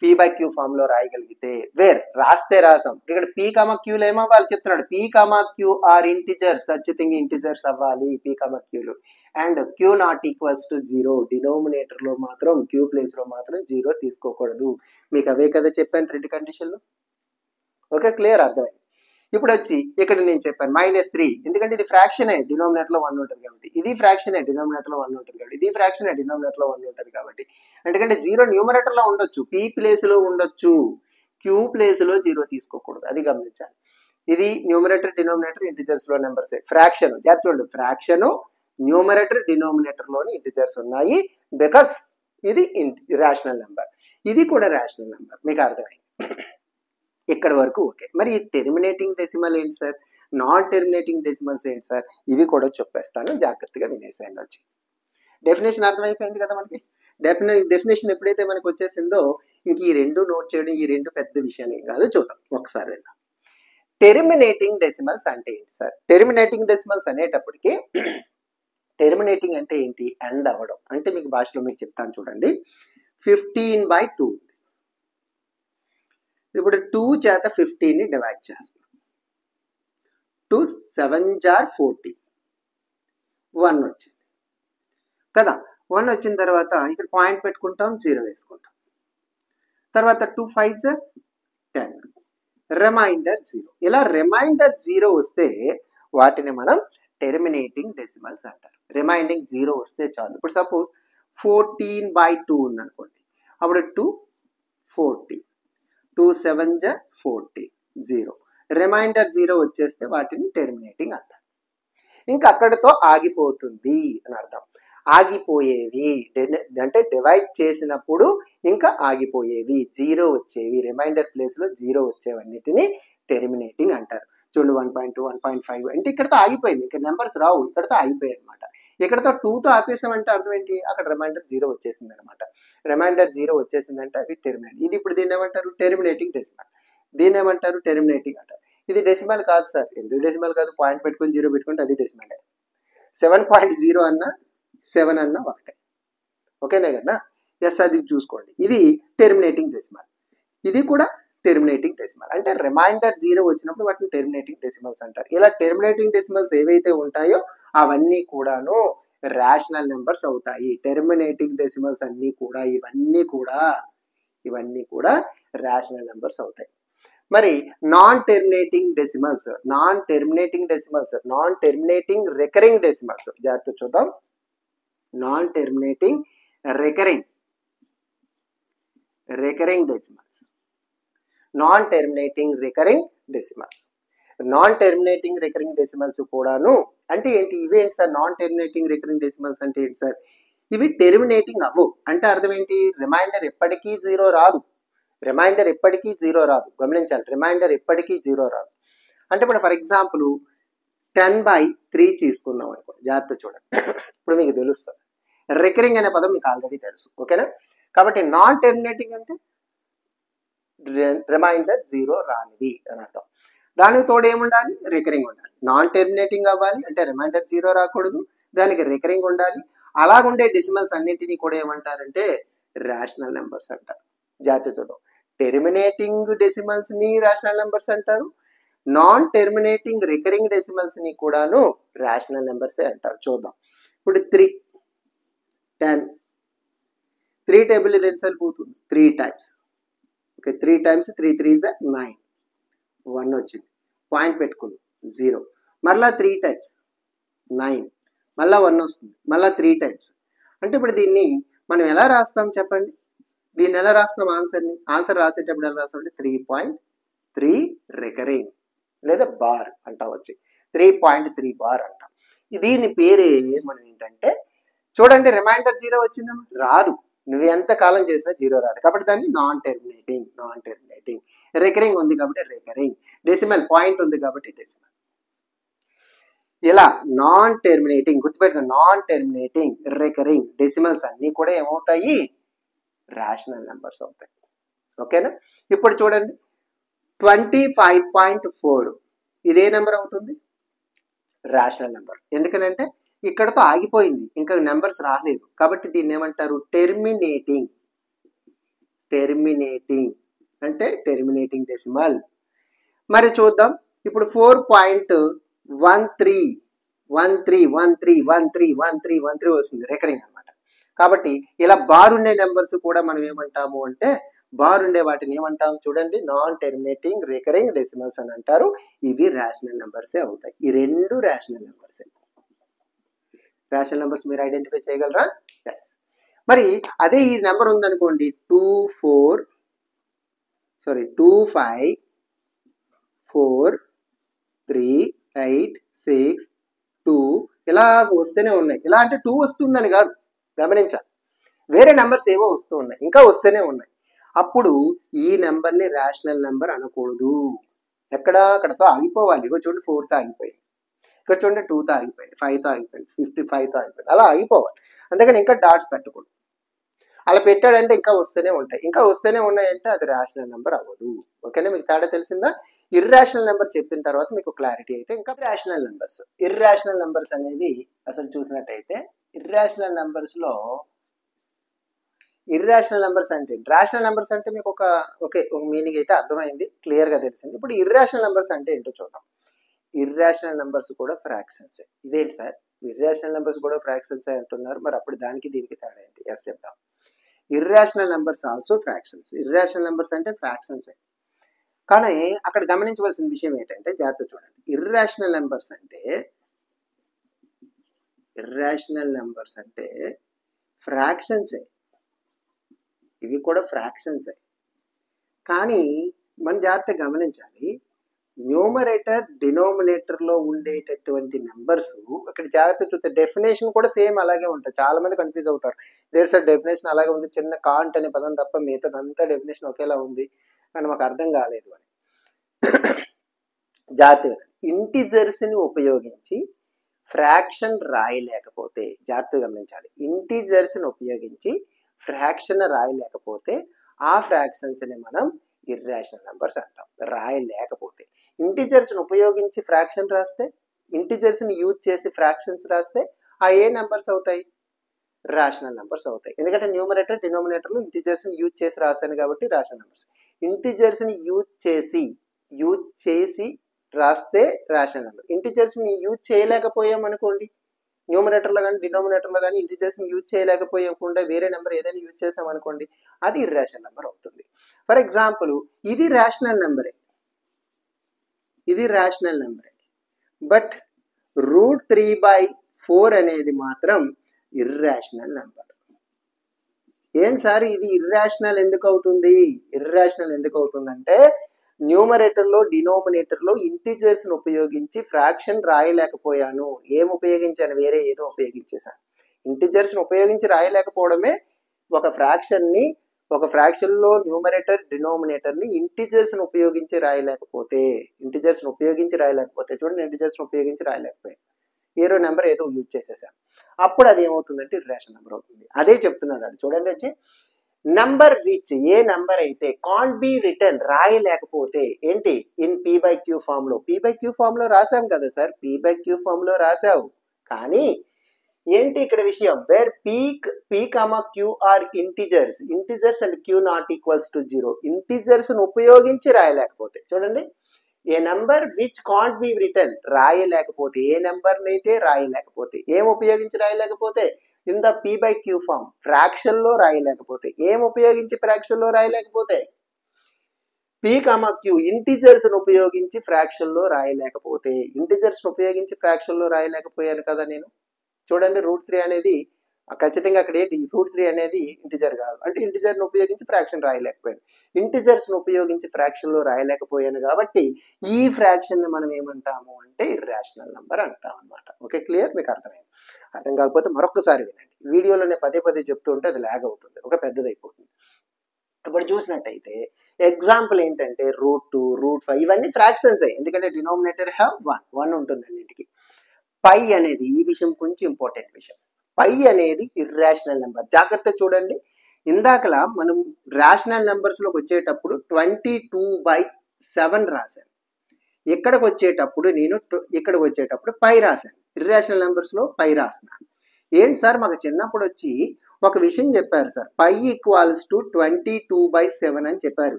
p/q ఫామ్ లో రాయగలిగితే, వేర్ రాస్తే రాసాం. ఇక్కడ p,q ఏమో వాళ్ళు చెప్తున్నాడు. p,q ఆర్ ఇంటిజర్స్, ఖచ్చితంగా ఇంటిజర్స్ అవ్వాలి p,q. And q not equals to 0, denominator లో మాత్రం q ప్లేస్ లో మాత్రం 0 తీసుకోకూడదు. మీకు అవే కదా చెప్పాను 2 కండిషన్లు. ఓకే, క్లియర్, అర్థమైంది. ఇప్పుడు వచ్చి ఇక్కడ నేను చెప్పాను -3, ఎందుకంటే ఇది ఫ్రాక్షనే, డినోమినేటర్ లో 1 ఉంటుంది కాబట్టి. ఇది ఫ్రాక్షనే, డినోమినేటర్ లో 1 ఉంటుంది కాబట్టి. ఇది ఫ్రాక్షనే, డినోమినేటర్ లో 1 ఉంటుంది కాబట్టి. ఎందుకంటే 0 న్యూమరేటర్ లో ఉండొచ్చు, p ప్లేస్ లో ఉండొచ్చు, q ప్లేస్ లో 0 తీసుకోకూడదు. అది గమనించాలి. ఇది న్యూమరేటర్ డినోమినేటర్ ఇంటిజర్స్ లో నెంబర్స్. ఫ్రాక్షన్ చూడండి, ఫ్రాక్షన్ న్యూమరేటర్ డినోమినేటర్ లోని ఇంటిజర్స్ ఉన్నాయి. బికాస్ ఇది రేషనల్ నెంబర్, ఇది కూడా రేషనల్ నెంబర్. మీకు అర్థమైంది ఇక్కడ వరకు. ఓకే, మరి టెర్మినేటింగ్ డెసిమల్ ఏంటి సార్, నాన్ టెర్మినేటింగ్ డెసిమల్స్ ఏంటి సార్, ఇవి కూడా చెప్పేస్తాను, జాగ్రత్తగా వినేసేయండి. వచ్చి డెఫినేషన్ అర్థమైపోయింది కదా మనకి. డెఫినేషన్ ఎప్పుడైతే మనకు వచ్చేసిందో ఇంక ఈ 2 నోట్ చేయడం, ఈ 2 పెద్ద విషయాలు ఏం కాదు, చూద్దాం ఒకసారి వెళ్దాం. టెర్మినేటింగ్ డెసిమల్స్ అంటే ఏంటి సార్? టెర్మినేటింగ్ డెసిమల్స్ అనేటప్పటికి, టెర్మినేటింగ్ అంటే ఏంటి? ఎండ్ అవ్వడం. అంటే మీకు భాషలో మీకు చెప్తాను చూడండి. 15/2, ఇప్పుడు 2 చేత 15 ని డివైడ్ చేస్తాం. 2 7 * 40, 1 వచ్చింది కదా. 1 వచ్చిన తర్వాత ఇక్కడ పాయింట్ పెట్టుకుంటాం, 0 వేసుకుంటాం. తర్వాత 2 5 * 10, రిమైండర్ 0. ఇలా రిమైండర్ 0 వస్తే వాటిని మనం టెర్మినేటింగ్ డెసిమల్స్ అంటారు. రిమైండింగ్ 0 వస్తే చాలు. ఇప్పుడు సపోజ్ 14/2 ఉంది అనుకోండి, అప్పుడు 2 40, 2 7 * 40, 0. రిమైండర్ 0 వచ్చేస్తే వాటిని టెర్మినేటింగ్ అంటారు. ఇంకా అక్కడితో ఆగిపోతుంది అని అర్థం. ఆగిపోయేవి, అంటే డివైడ్ చేసినప్పుడు ఇంకా ఆగిపోయేవి, జీరో వచ్చేవి, రిమైండర్ ప్లేస్లో జీరో వచ్చేవన్నిటిని టెర్మినేటింగ్ అంటారు. చూడండి 1.2 1.5 అంటే ఇక్కడతో ఆగిపోయింది, ఇక్కడ నెంబర్స్ రావు, ఇక్కడతో ఆగిపోయాయి అనమాట. ఇక్కడతో 2తో ఆపేసామంటే అర్థం ఏంటి, అక్కడ రిమైండర్ జీరో వచ్చేసింది అనమాట. రిమైండర్ జీరో వచ్చేసిందంటే అది టెర్మినేట్. ఇది ఇప్పుడు దీన్ని ఏమంటారు, టెర్మినేటింగ్ డెసిమల్. దీన్ని ఏమంటారు, టెర్మినేటింగ్ అంటారు. ఇది డెసిమల్ కాదు సార్, ఎందుకు డెసిమల్ కాదు, పాయింట్ పెట్టుకొని జీరో పెట్టుకుంటే అది డెసిమల్. 7.0 అన్నా 7 అన్నా ఒకటే, ఓకేనా కదా. ఎస్, అది చూసుకోండి. ఇది టెర్మినేటింగ్ డెసిమల్, ఇది కూడా టెర్మినేటింగ్ డెసిమల్. అంటే రిమైండర్ జీరో వచ్చినప్పుడు వాటిని టెర్మినేటింగ్ డెసిమల్స్ అంటారు. ఇలా టెర్మినేటింగ్ డెసిమల్స్ ఏవైతే ఉంటాయో అవన్నీ కూడాను రేషనల్ నెంబర్స్ అవుతాయి. టెర్మినేటింగ్ డెసిమల్స్ అన్నీ కూడా ఇవన్నీ కూడా రేషనల్ నెంబర్స్ అవుతాయి. మరి non terminating decimals, non terminating recurring decimals జాగ్రత్త చూద్దాం. Non terminating recurring decimals, non terminating recurring decimals కూడాను అంటే ఏంటి, ఇవేంటి sir non terminating recurring decimals అంటే ఏంటి సార్, ఇవి టెర్మినేటింగ్ అవ్వు. అంటే అర్థం ఏంటి, రిమైండర్ ఎప్పటికీ జీరో రాదు, గమనించాలి, రిమైండర్ ఎప్పటికీ జీరో రాదు. అంటే ఇప్పుడు ఫర్ ఎగ్జాంపుల్ 10/3 తీసుకున్నాం అనుకోండి, జాగ్రత్త చూడండి. ఇప్పుడు మీకు తెలుస్తుంది, రికరింగ్ అనే పదం మీకు ఆల్రెడీ తెలుసు, ఓకేనా. కాబట్టి నాన్ టెర్మినేటింగ్ అంటే రిమైండర్ జీరో రానిది అని అర్థం. దానికి తోడు ఏముండాలి, రికరింగ్ ఉండాలి. నాన్ టెర్మినేటింగ్ అవ్వాలి అంటే రిమైండర్ జీరో రాకూడదు, దానికి రికరింగ్ ఉండాలి. అలాగుండే డెసిమల్స్ అన్నింటినీ కూడా ఏమంటారంటే రేషనల్ నెంబర్స్ అంటారు. జాగ్రత్త చూద్దాం, టెర్మినేటింగ్ డెసిమల్స్ ని రేషనల్ నెంబర్స్ అంటారు, నాన్ టెర్మినేటింగ్ రికరింగ్ డెసిమల్స్ ని కూడాను రేషనల్ నెంబర్సే అంటారు. చూద్దాం. ఇప్పుడు 3 10 3 టేబుల్ ఇది ఎన్నిసార్లు పోతుంది, 3 టైమ్స్. ఓకే, 3 టైమ్స్ 3 3 is 9, 1 వచ్చింది, పాయింట్ పెట్టుకుంది 0. మళ్ళా 3 టైమ్స్ 9, మళ్ళా 1 వస్తుంది, మళ్ళా 3 టైమ్స్. అంటే ఇప్పుడు దీన్ని మనం ఎలా రాస్తాం చెప్పండి, దీన్ని ఎలా రాస్తాం, ఆన్సర్ రాసేటప్పుడు ఎలా రాస్తాం అంటే 3.3 రికరింగ్ లేదా బార్ అంటాం, వచ్చి 3.3 బార్ అంటాం. దీని పేరే మనం ఏంటంటే చూడండి, రిమైండర్ జీరో వచ్చిందమ్మా, రాదు, నువ్వు ఎంత కాలం చేసినా జీరో రాదు, కాబట్టి దాన్ని నాన్ టెర్మినేటింగ్. రికరింగ్ ఉంది కాబట్టి రికరింగ్, డెసిమల్ పాయింట్ ఉంది కాబట్టి డెసిమల్. ఇలా నాన్ టెర్మినేటింగ్, గుర్తుపెట్టుకుని, నాన్ టెర్మినేటింగ్ రికరింగ్ డెసిమల్స్ అన్ని కూడా ఏమవుతాయి, రేషనల్ నెంబర్స్ అవుతాయి, ఓకేనా. ఇప్పుడు చూడండి 25.4 ఇదే నెంబర్ అవుతుంది, రేషనల్ నెంబర్. ఎందుకనంటే ఇక్కడతో ఆగిపోయింది, ఇంకా నెంబర్స్ రాలేదు, కాబట్టి దీన్ని ఏమంటారు, టెర్మినేటింగ్ అంటే టెర్మినేటింగ్ డెసిమల్. మరి చూద్దాం, ఇప్పుడు 4.13 వస్తుంది, రికరింగ్ అనమాట. కాబట్టి ఇలా బార్ ఉండే నెంబర్స్ కూడా మనం ఏమంటాము అంటే, బార్ ఉండే వాటిని ఏమంటాము చూడండి, నాన్ టెర్మినేటింగ్ రికరింగ్ డెసిమల్స్ అని అంటారు. ఇవి రేషనల్ నెంబర్సే అవుతాయి, ఈ రెండు రేషనల్ నెంబర్సే. రేషనల్ నెంబర్స్ మీరు ఐడెంటిఫై చేయగలరా? ఎస్. మరి అదే ఈ నెంబర్ ఉందనుకోండి, 25438662 ఇలా వస్తూనే ఉన్నాయి. ఇలా అంటే 2 వస్తుందని కాదు, గమనించాలి, వేరే నెంబర్స్ ఏవో వస్తూ ఉన్నాయి, ఇంకా వస్తూనే ఉన్నాయి. అప్పుడు ఈ నెంబర్ని రేషనల్ నెంబర్ అనకూడదు. అక్కడతో ఆగిపోవాలి. ఇగో చూడండి, 4తో ఆగిపోయింది, ఇక్కడ చూడండి 2తో ఆగిపోయింది, 5తో ఆగిపోయింది, 55తో ఆగిపోయింది, అలా ఆగిపోవాలి. అందుకని ఇంకా డాట్స్ పెట్టకూడదు. అలా పెట్టాడంటే ఇంకా వస్తూనే ఉన్నాయంటే అది రేషనల్ నెంబర్ అవ్వదు, ఓకేనా. మీకు తేడా తెలిసిందా? ఇర్రేషనల్ నెంబర్ చెప్పిన తర్వాత మీకు క్లారిటీ అయితే ఇంకా ఇర్రేషనల్ నెంబర్స్ అనేవి అసలు చూసినట్టయితే, ఇర్రేషనల్ నెంబర్స్ అంటే రేషనల్ నెంబర్స్ అంటే మీకు ఒక మీనింగ్ అయితే అర్థమైంది, క్లియర్ గా తెలిసింది. ఇప్పుడు ఇర్రేషనల్ నెంబర్స్ అంటే ఏంటో చూద్దాం. ఇర్రేషనల్ నెంబర్స్ కూడా ఫ్రాక్షన్స్. ఇదేంటి సార్, ఇర్రేషనల్ నెంబర్స్ కూడా ఫ్రాక్షన్స్ అంటున్నారు, మరి అప్పుడు దానికి దీనికి తేడా ఏంటి? ఎస్ చెప్తాం. Irrational numbers also fractions. Irrational numbers అంటే ఫ్రాక్షన్స్. కానీ అక్కడ గమనించవలసిన విషయం ఏంటంటే, జాగ్రత్త చూడండి, ఇర్రేషనల్ నెంబర్స్ అంటే ఫ్రాక్షన్సే, ఇవి కూడా ఫ్రాక్షన్సే. కానీ మనం జాగ్రత్తగా గమనించాలి, న్యూమరేటర్ డినోమినేటర్ లో ఉండేటటువంటి నెంబర్స్ ఇక్కడ జాగ్రత్త చూస్తే డెఫినేషన్ కూడా సేమ్ అలాగే ఉంటుంది. చాలా మంది కన్ఫ్యూజ్ అవుతారు. దేర్ సార్ డెఫినేషన్ అలాగే ఉంది, చిన్న కాంట్ అనే పదం తప్ప మిగతాదంతా డెఫినేషన్ ఒకేలా ఉంది కానీ మాకు అర్థం కాలేదు అని. జాగ్రత్త, ఇంటిజర్స్ ని ఉపయోగించి ఫ్రాక్షన్ రాయలేకపోతే, జాగ్రత్తగా గమనించాలి, ఇంటిజర్స్ ని ఉపయోగించి ఫ్రాక్షన్ రాయలేకపోతే ఆ ఫ్రాక్షన్స్ ని మనం ఇర్రేషనల్ నెంబర్స్ అంటాం. రాయలేకపోతే ఇంటిజర్స్ ని ఉపయోగించి ఫ్రాక్షన్ రాస్తే, ఇంటిజర్స్ ని యూజ్ చేసి ఫ్రాక్షన్స్ రాస్తే ఆ ఏ నెంబర్స్ అవుతాయి? రేషనల్ నెంబర్స్ అవుతాయి. ఎందుకంటే న్యూమరేటర్ డినోమినేటర్ లో ఇంటిజర్స్ ని యూజ్ చేసి రాశాను కాబట్టి రేషనల్ నెంబర్స్. ఇంటిజర్స్ ని యూజ్ చేసి రాస్తే రేషనల్ నెంబర్. ఇంటిజర్స్ ని యూజ్ చేయలేకపోయాం అనుకోండి, న్యూమరేటర్ లో కానీ డినోమినేటర్ లో కానీ ఇంటిజర్స్ ని యూజ్ చేయలేకపోయకుండా వేరే నెంబర్ ఏదైనా యూజ్ చేసాం అనుకోండి, అది ఇర్రేషనల్ నెంబర్ అవుతుంది. ఫర్ ఎగ్జాంపుల్ ఇది రేషనల్ నెంబరే, ఇది రేషనల్ నెంబరే, బట్ √3/4 అనేది మాత్రం ఇర్రేషనల్ నెంబర్. ఏం సార్ ఇది ఇర్రేషనల్ ఎందుకు అవుతుంది? ఇర్రేషనల్ ఎందుకు అవుతుందంటే న్యూమరేటర్ లో డినోమినేటర్ లో ఇంటిజర్స్ ని ఉపయోగించి ఫ్రాక్షన్ రాయలేకపోయాను. ఏం ఉపయోగించాను? వేరే ఏదో ఉపయోగించేశాను. ఇంటిజర్స్ ని ఉపయోగించి రాయలేకపోవడమే ఒక ఫ్రాక్షన్ ని, ఒక ఫ్రాక్షన్ లో న్యూమరేటర్ డినోమినేటర్ ని ఇంటిజర్స్ ని ఉపయోగించి రాయలేకపోతే, చూడండి, ఇంటిజర్స్ ని ఉపయోగించి రాయలేకపోయాను, ఏదో నెంబర్ ఏదో యూజ్ చేసేసాను, అప్పుడు అది ఏమవుతుందంటే ఇర్రేషనల్ నెంబర్ అవుతుంది. అదే చెప్తున్నాడు చూడండి వచ్చి, నంబర్ విచ్, ఏ నంబర్ అయితే కాంట్ బి రిటర్న్ రాయలేకపోతే, ఏంటి ఇన్ p/q ఫామ్ లో, p/q ఫామ్ లో రాసాం కదా సార్, p/q ఫామ్ లో రాసావు, కానీ ఏంటి ఇక్కడ విషయం, where p, q are integers and q not equals to 0, integers ను ఉపయోగించి రాయలేకపోతే, చూడండి, a number which can't be written రాయలేకపోతే, ఏ నెంబర్ నైతే రాయలేకపోతే, ఏం ఉపయోగించి రాయలేకపోతే, in the p/q form fraction లో రాయలేకపోతే, ఏం ఉపయోగించి ఫ్రాక్షన్ లో రాయలేకపోతే, p, q ఇంటిజర్స్ ను ఉపయోగించి ఫ్రాక్షన్ లో రాయలేకపోతే, ఇంటిజర్స్ ను ఉపయోగించి ఫ్రాక్షన్ లో రాయలేకపోయాను కదా నేను. చూడండి, √3 అనేది ఖచ్చితంగా అక్కడ ఏంటి, √3 అనేది ఇంటిజర్ కాదు, అంటే ఇంటిజర్ ను ఉపయోగించి ఫ్రాక్షన్ రాయలేకపోయాను. ఇంటిజర్స్ ను ఉపయోగించి ఫ్రాక్షన్ లో రాయలేకపోయాను కాబట్టి ఈ ఫ్రాక్షన్ ని మనం ఏమంటాము అంటే ఇర్రేషనల్ నెంబర్ అంటాం అనమాట. Okay, clear? మీకు అర్థమైంది? అర్థం కాకపోతే మరొకసారి వినండి, వీడియోలోనే పదే చెప్తూ ఉంటే అది లాగ్ అవుతుంది, ఒక పెద్దదైపోతుంది. ఇప్పుడు చూసినట్టయితే ఎగ్జాంపుల్ ఏంటంటే √2, √5 ఇవన్నీ ఫ్రాక్షన్స్, ఎందుకంటే డినోమినేటర్ హ్యావ్ 1 ఉంటుంది అన్నింటికి. పై అనేది, ఈ విషయం కొంచెం ఇంపార్టెంట్ విషయం, పై అనేది ఇర్రేషనల్ నెంబర్. జాగ్రత్త చూడండి, ఇందాకలా మనం రేషనల్ నెంబర్స్ లోకి వచ్చేటప్పుడు 22/7 రాశాను, ఇక్కడికి వచ్చేటప్పుడు పై రాశాను, ఇర్రేషనల్ నెంబర్స్ లో పై రాస్తున్నాను. ఏంటి సార్, మాకు చిన్నప్పుడు వచ్చి ఒక విషయం చెప్పారు సార్, పై ఈక్వల్స్ టు 22/7 అని చెప్పారు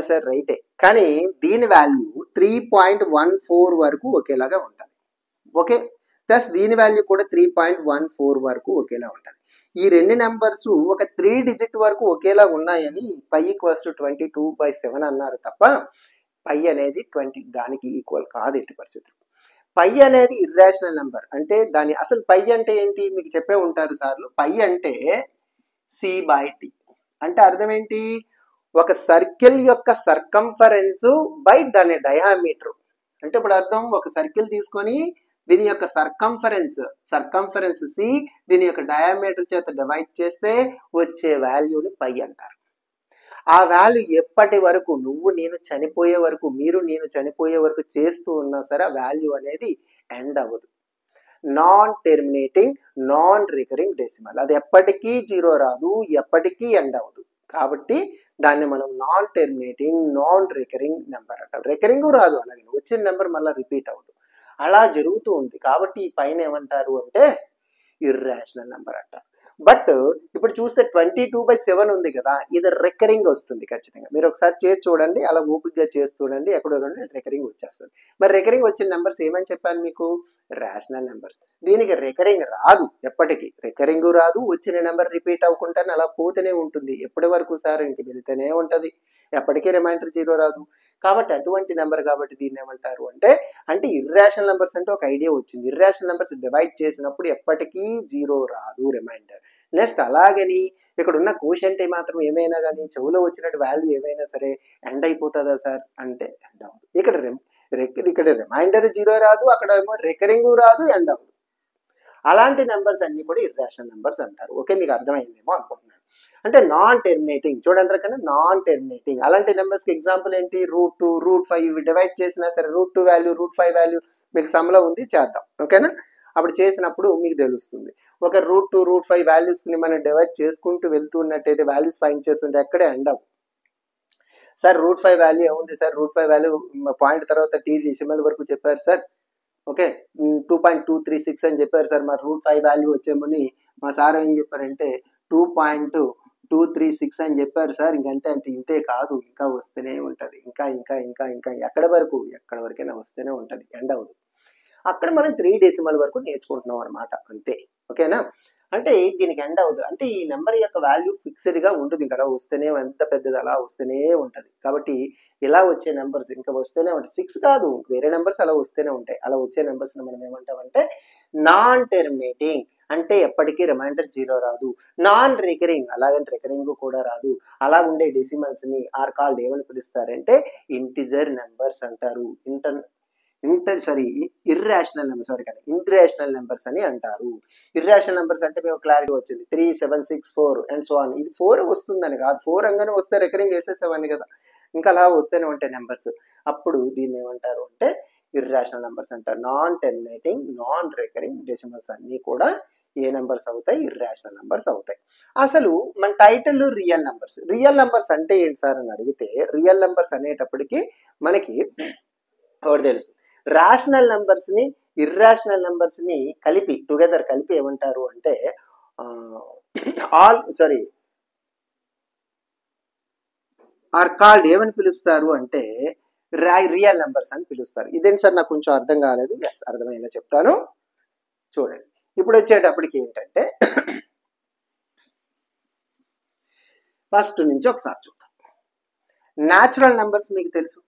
సార్, రైటే, కానీ దీని వాల్యూ 3.14 వరకు ఒకేలాగా ఉంటుంది. ఓకే, ప్లస్ దీని వాల్యూ కూడా 3.14 వరకు ఒకేలా ఉంటుంది. ఈ రెండు నెంబర్స్ ఒక 3 డిజిట్ వరకు ఒకేలా ఉన్నాయని పై ఈక్వల్స్ టు 22/7 అన్నారు తప్ప పై అనేది 20 దానికి ఈక్వల్ కాదు ఎట్టి పరిస్థితులు. పై అనేది ఇర్రేషనల్ నెంబర్, అంటే దాని అసలు పై అంటే ఏంటి మీకు చెప్పే ఉంటారు సార్లు. పై అంటే c/t, అంటే అర్థం ఏంటి, ఒక సర్కిల్ యొక్క సర్కంఫరెన్స్ బై దాని డయామీటర్. అంటే ఇప్పుడు అర్థం, ఒక సర్కిల్ తీసుకొని దీని యొక్క సర్కంఫరెన్స్ c, దీని యొక్క డయామీటర్ చేత డివైడ్ చేస్తే వచ్చే వాల్యూని పై అంటారు. ఆ వాల్యూ ఎప్పటి వరకు, నువ్వు నేను చనిపోయే వరకు, మీరు నేను చనిపోయే వరకు చేస్తూ ఉన్నా సరే ఆ వాల్యూ అనేది ఎండ్ అవ్వదు. Non terminating, non recurring decimal, అది ఎప్పటికీ 0 రాదు, ఎప్పటికీ ఎండ్ అవ్వదు. కాబట్టి దాన్ని మనం non terminating, non recurring number అంటాం. రికరింగ్ రాదు, అలాగే వచ్చిన నెంబర్ మళ్ళీ రిపీట్ అవ్వదు, అలా జరుగుతూ ఉంది. కాబట్టి ఈ పైన ఏమంటారు అంటే ఇర్రేషనల్ నెంబర్ అంటారు. బట్ ఇప్పుడు చూస్తే 22/7 ఉంది కదా, ఇది రికరింగ్ వస్తుంది ఖచ్చితంగా. మీరు ఒకసారి చేసి చూడండి, అలా ఓపికగా చేసి చూడండి, ఎక్కడో రికరింగ్ వచ్చేస్తుంది. మరి రికరింగ్ వచ్చిన నెంబర్స్ ఏమని చెప్పాను మీకు, రేషనల్ నెంబర్స్. దీనికి రికరింగ్ రాదు, ఎప్పటికీ రికరింగ్ రాదు, వచ్చిన నెంబర్ రిపీట్ అవ్వకుండా అలా పోతూనే ఉంటుంది. ఎప్పటి వరకు సార్, ఇంక వెళుతూనే ఉంటుంది, ఎప్పటికీ రిమైండర్ 0 రాదు. కాబట్టి అటువంటి నెంబర్, కాబట్టి దీన్ని ఏమంటారు అంటే ఇర్రేషనల్ నెంబర్స్ అంటే ఒక ఐడియా వచ్చింది. ఇర్రేషనల్ నెంబర్స్ డివైడ్ చేసినప్పుడు ఎప్పటికీ 0 రాదు రిమైండర్. నెక్స్ట్ అలాగని ఇక్కడ ఉన్న కోషంట్ మాత్రం ఏమైనా కానీ చెవులో వచ్చినట్టు వాల్యూ ఏమైనా సరే ఎండ్ అయిపోతుందా సార్ అంటే ఎండ్ అవ్వదు. ఇక్కడ రిమైండర్ 0 రాదు, అక్కడ ఏమో రికరింగ్ రాదు, ఎండ్ అవ్వదు. అలాంటి నెంబర్స్ అన్ని కూడా ఇర్రాషనల్ నెంబర్స్ అంటారు. ఓకే, మీకు అర్థమైందేమో అనుకుంటున్నాను. అంటే నాన్ టెర్మినేటింగ్, చూడండి రకన్నా నాన్ టెర్మినేటింగ్. అలాంటి నెంబర్స్ కి ఎగ్జాంపుల్ ఏంటి? √2, √5 డివైడ్ చేసినా సరే √2 వాల్యూ √5 వాల్యూ మీకు సమ్లో ఉంది, చేద్దాం. ఓకేనా? అప్పుడు చేసినప్పుడు మీకు తెలుస్తుంది. ఒక √2, √5 వాల్యూస్ ని మనం డివైడ్ చేసుకుంటూ వెళ్తున్నట్టయితే వాల్యూస్ ఫైండ్ చేస్తుంటే ఎక్కడే ఎండ్ అవ్వదు. సార్ √5 వాల్యూ ఏముంది సార్? √5 వాల్యూ పాయింట్ తర్వాత టీ డెసిమల్ వరకు చెప్పారు సార్. ఓకే, 2.236 అని చెప్పారు సార్. మరి √5 వాల్యూ వచ్చేమని మా సార్ ఏం చెప్పారంటే 2.236 అని చెప్పారు సార్. ఇంకంతే అంటే ఇంతే కాదు, ఇంకా వస్తూనే ఉంటుంది. ఇంకా ఇంకా ఇంకా ఇంకా ఎక్కడ వరకైనా వస్తూనే ఉంటుంది, ఎండ్ అవ్వదు. అక్కడ మనం 3 డెసిమల్ వరకు నేర్చుకుంటున్నాం అనమాట, అంతే. ఓకేనా? అంటే దీనికి ఎండ్ అవ్వదు. అంటే ఈ నెంబర్ యొక్క వాల్యూ ఫిక్స్డ్ గా ఉంటుంది. ఇక్కడ వస్తేనే ఎంత పెద్దది అలా వస్తూనే ఉంటుంది. కాబట్టి ఇలా వచ్చే నెంబర్స్ ఇంకా వస్తూనే ఉంటాయి. 6 కాదు, వేరే నెంబర్స్ అలా వస్తూనే ఉంటాయి. అలా వచ్చే నెంబర్స్ మనం ఏమంటామంటే నాన్ టెర్మినేటింగ్. అంటే ఎప్పటికీ రిమైండర్ 0 రాదు. నాన్ రికరింగ్, అలాగని రికరింగ్ కూడా రాదు. అలా ఉండే డెసిమల్స్ ని ఆర్ కాల్డ్ ఏమని పిలుస్తారంటే ఇంటిజర్ నెంబర్స్ అంటారు. ఇర్రాషనల్ నెంబర్స్ అని అంటారు. ఇర్రాషనల్ నెంబర్స్ అంటే మీకు క్లారిటీ వచ్చింది. 3, 7, 6, 4 అండ్ సో ఆన్. ఇది 4 వస్తుందని కాదు, 4 అంగానే వస్తే రికరింగ్ వేసేసేవాడిని కదా. ఇంకా అలా వస్తూనే ఉంటాయి నెంబర్స్. అప్పుడు దీన్ని ఏమంటారు అంటే ఇర్రాషనల్ నెంబర్స్ అంటారు. Non terminating, non recurring decimals అన్ని కూడా ఏ నెంబర్స్ అవుతాయి? ఇర్రాషనల్ నెంబర్స్ అవుతాయి. అసలు మన title real numbers. Real numbers అంటే ఏంటి సార్ అని అడిగితే, రియల్ నెంబర్స్ అనేటప్పటికి మనకి ఒకటి తెలుసు. రాషనల్ నెంబర్స్ ని ఇర్రాషనల్ నెంబర్స్ ని కలిపి ఏమంటారు అంటే ఆర్ కాల్డ్ ఏమని పిలుస్తారు అంటే రియల్ నెంబర్స్ అని పిలుస్తారు. ఇదేంటి సార్ నాకు కొంచెం అర్థం కాలేదు. ఎస్, అర్థమైనా చెప్తాను. చూడండి, ఇప్పుడు వచ్చేటప్పటికి ఏంటంటే ఫస్ట్ నుంచి ఒకసారి చూద్దాం. న్యాచురల్ నెంబర్స్ మీకు తెలుసు,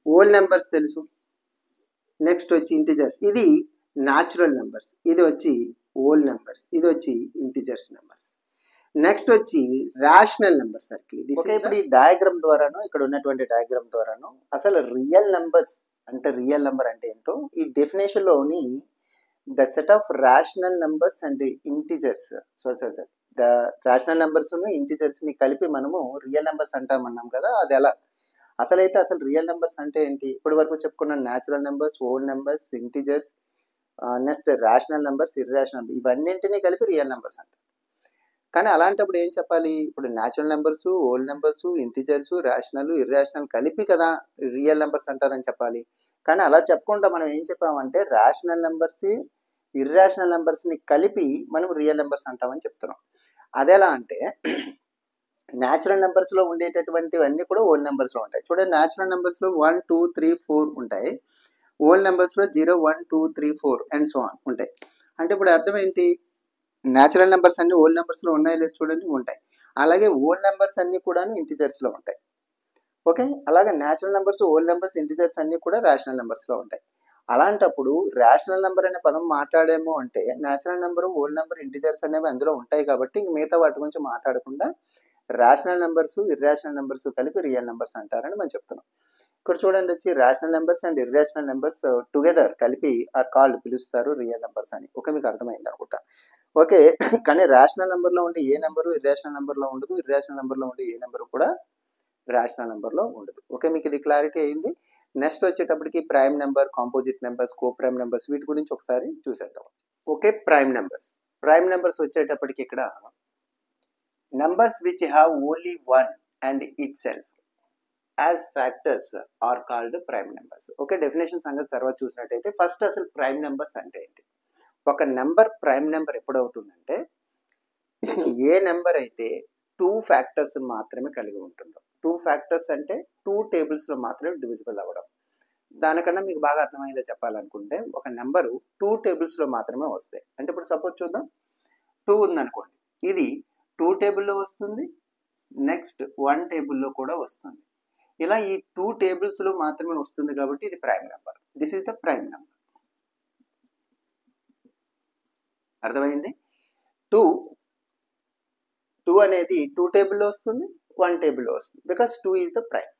ఓల్ నెంబర్స్ తెలుసు. నెక్స్ట్ వచ్చి ఇంటిజర్స్, ఇది న్యాచురల్ నెంబర్స్. ఇది వచ్చి ఓల్ నెంబర్స్, ఇది వచ్చి ఇంటిజర్స్ నెంబర్స్. నెక్స్ట్ వచ్చి రేషనల్ నెంబర్ సర్కిల్. ఇప్పుడు ఈ డయాగ్రామ్ ద్వారాను, ఇక్కడ ఉన్నటువంటి డయాగ్రామ్ ద్వారాను అసలు రియల్ నెంబర్స్ అంటే రియల్ నెంబర్ అంటే ఏంటో ఈ డెఫినేషన్ లోని the set of rational numbers and integers the rational numbers integers ని కలిపి మనము రియల్ నెంబర్స్ అంటామన్నాం కదా. అది ఎలా అసలు రియల్ నెంబర్స్ అంటే ఏంటి? ఇప్పటి వరకు చెప్పుకున్న natural numbers, whole numbers, integers, next rational numbers, irrational, ఇవన్నింటినీ కలిపి రియల్ నెంబర్స్ అంటారు. కానీ అలాంటప్పుడు ఏం చెప్పాలి? ఇప్పుడు natural numbers, whole numbers, integers, rational, irrational కలిపి కదా రియల్ నెంబర్స్ అంటారని చెప్పాలి. కానీ అలా చెప్పకుండా మనం ఏం చెప్పామంటే రేషనల్ నెంబర్స్, ఇర్రేషనల్ నెంబర్స్ ని కలిపి మనం రియల్ నెంబర్స్ అంటామని చెప్తున్నాం. అదెలా అంటే న్యాచురల్ నెంబర్స్ లో ఉండేటటువంటివన్నీ కూడా ఓల్ నెంబర్స్ లో ఉంటాయి. చూడండి, న్యాచురల్ నెంబర్స్ లో 1, 2, 3, 4 ఉంటాయి. ఓల్ నెంబర్స్ లో 0, 1, 2, 3, 4 అండ్ సో ఆన్ ఉంటాయి. అంటే ఇప్పుడు అర్థం ఏంటి? న్యాచురల్ నెంబర్స్ అన్ని ఓల్ నెంబర్స్ లో ఉన్నాయి లేదు, చూడండి, ఉంటాయి. అలాగే ఓల్ నెంబర్స్ అన్ని కూడా ఇంటిజర్స్ లో ఉంటాయి. ఓకే, అలాగే natural numbers, whole numbers, integers అన్ని కూడా రేషనల్ నెంబర్స్ లో ఉంటాయి. అలాంటప్పుడు రేషనల్ నెంబర్ అనే పదం మాట్లాడేమో అంటే natural number, whole number, integers అనేవి అందులో ఉంటాయి కాబట్టి మిగతా వాటి గురించి మాట్లాడకుండా రేషనల్ నెంబర్స్, ఇర్రేషనల్ నెంబర్స్ కలిపి రియల్ నెంబర్స్ అంటారని మనం చెప్తున్నాం. ఇక్కడ చూడండి వచ్చి rational numbers and irrational numbers together కలిపి ఆర్ కాల్డ్ పిలుస్తారు రియల్ నెంబర్స్ అని. ఓకే, మీకు అర్థమైంది అనుకుంటా. ఓకే, కానీ రేషనల్ నెంబర్ లో ఉండే ఏ నెంబరు ఇర్రేషనల్ నెంబర్ లో ఉండదు, ఇర్రేషనల్ నెంబర్ లో ఉండే ఏ నెంబర్ కూడా రేషనల్ నెంబర్ లో ఉండదు. ఓకే, మీకు ఇది క్లారిటీ అయింది. నెక్స్ట్ వచ్చేటప్పటికి ప్రైమ్ నెంబర్, కాంపోజిట్ నెంబర్స్, కో ప్రైమ్ నెంబర్స్, వీటి గురించి ఒకసారి చూసేద్దాం. ఓకే, ప్రైమ్ నెంబర్స్ వచ్చేటప్పటికి ఇక్కడ numbers which have only one and itself as factors are called prime numbers. Okay, definition సంగతి తర్వాత చూసినట్టయితే ఫస్ట్ అసలు ప్రైమ్ నెంబర్స్ అంటే ఏంటి? ఒక నెంబర్ ప్రైమ్ నెంబర్ ఎప్పుడు అవుతుందంటే ఏ నెంబర్ అయితే 2 ఫ్యాక్టర్స్ మాత్రమే కలిగి ఉంటుందో. 2 ఫ్యాక్టర్స్ అంటే 2 టేబుల్స్ లో మాత్రమే డివిజిబుల్ అవ్వడం. దానికన్నా మీకు బాగా అర్థమయ్యేలా చెప్పాలనుకుంటే ఒక నెంబరు 2 టేబుల్స్ లో మాత్రమే వస్తాయి. అంటే ఇప్పుడు సపోజ్ చూద్దాం, 2 ఉందనుకోండి, ఇది 2 టేబుల్లో వస్తుంది, నెక్స్ట్ 1 టేబుల్లో కూడా వస్తుంది. ఇలా ఈ 2 టేబుల్స్ లో మాత్రమే వస్తుంది కాబట్టి ఇది prime number. This is the prime number. అర్థమైంది? 2 అనేది 2 టేబుల్లో వస్తుంది, 1 టేబుల్లో వస్తుంది, బికాస్ 2 ఈజ్ ద ప్రైమ్.